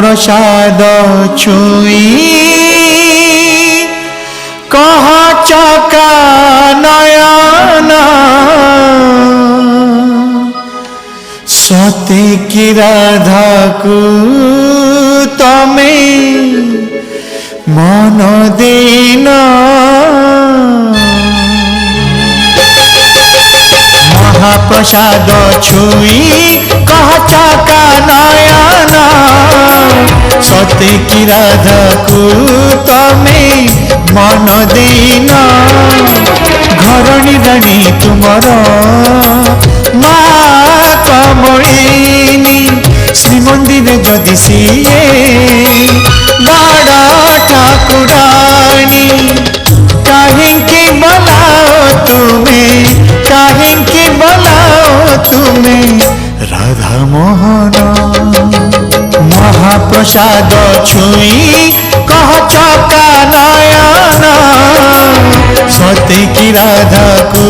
प्रसाद छुई कह चका नयन सते की राधा को तमे मन देना महाप्रसाद छुई कह चका नयन सते की राधा को तमे मन देना घरणी राणी तुमर माँ कमलिनी श्रीमंदिर जदि सीए बड़ा ठाकुरानी कहीं बोलाओ तुम्हें राधा मोहन महाप्रसाद छुई कह चका नयन सते की राधा को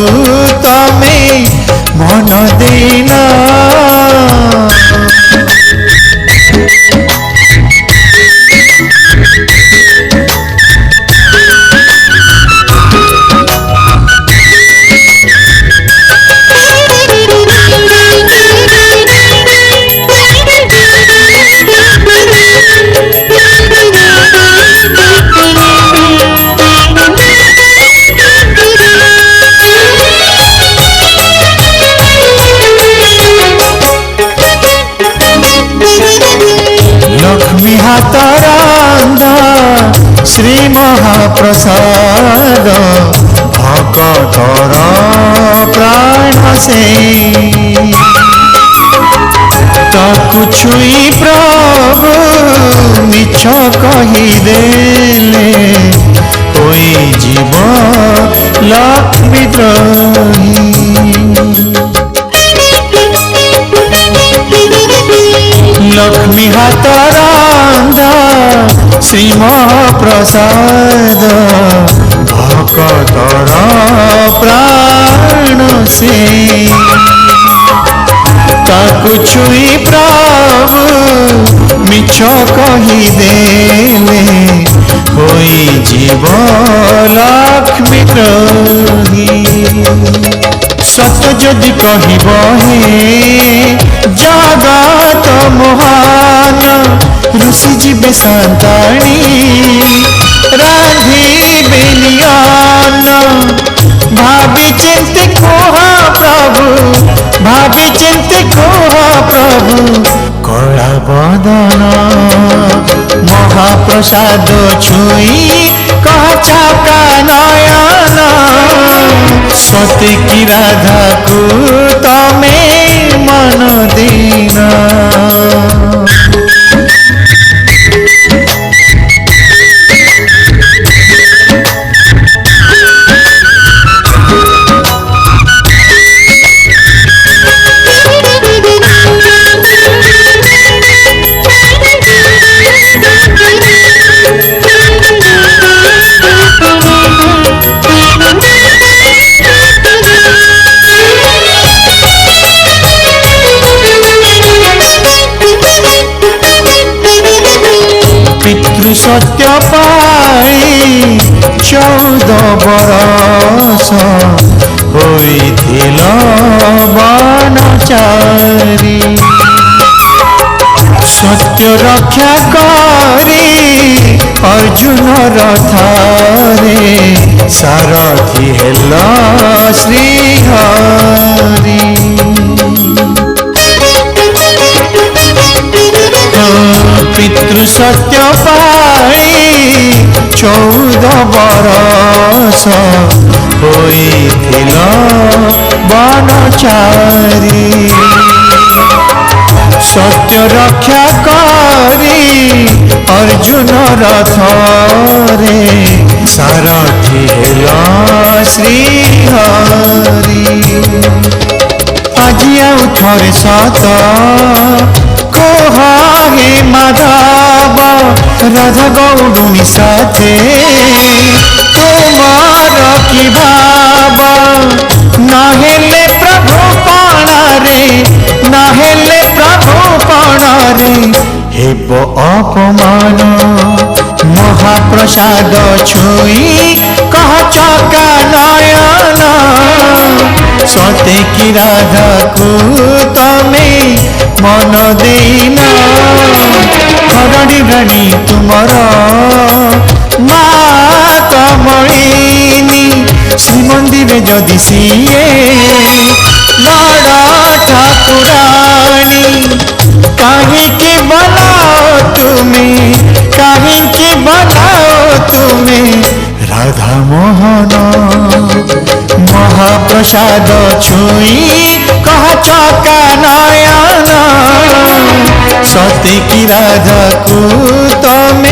तमे मन देना लक्ष्मी हाथरंदा श्री महाप्रसाद भक्तर प्राण से ताकु छुई प्रभु मिछ कहीदेले होई जीव लक्ष्मी द्रोही लक्ष्मी हाथरंदा श्री महाप्रसाद भक्तर प्राण से ताकु छुई प्रभु मिछ कहीदेले होई जीव लक्ष्मी द्रोही सत जदि कहब हे जगत मोहन ऋषि जीवे संताणी रांधिबे नियन भाभी चिंत कह प्रभु कला बदन महाप्रसाद छुई कह चका नयन सते की राधा को तमे मन देना सत्य पाई 14 बरस होइथिल बनचारी सत्य रक्षा करी अर्जुन रथरे सारथी हेल श्रीहरि पितृ सत्य पाई 14 बरस होइथिल बनचारी सत्य रक्षा करी अर्जुन रथरे सारथी हेल श्रीहरि আজি आउ थरे सत कह हे माधव राधा गौड़ुनी साथे तुमार की भाव नहेले प्रभु पणारे नहेले प्रभु पणारे हेब অপমান মহাপ্রসাদ ছুঁই কহ চকা নয়ন সতে কি রাধাকু তমে মন দেইন হরণী রাণী তুমর মা কমলিনী শ্রীমন্দিরে যদি সিয়ে লড় ঠাকুরানী কাহিকি বলাও তুমি কাহিকি বলাও তুমি রাধা মোহন মহাপ্রসাদ ছুঁই কহ চকা নয়ন সতে কি রাধাকু তমে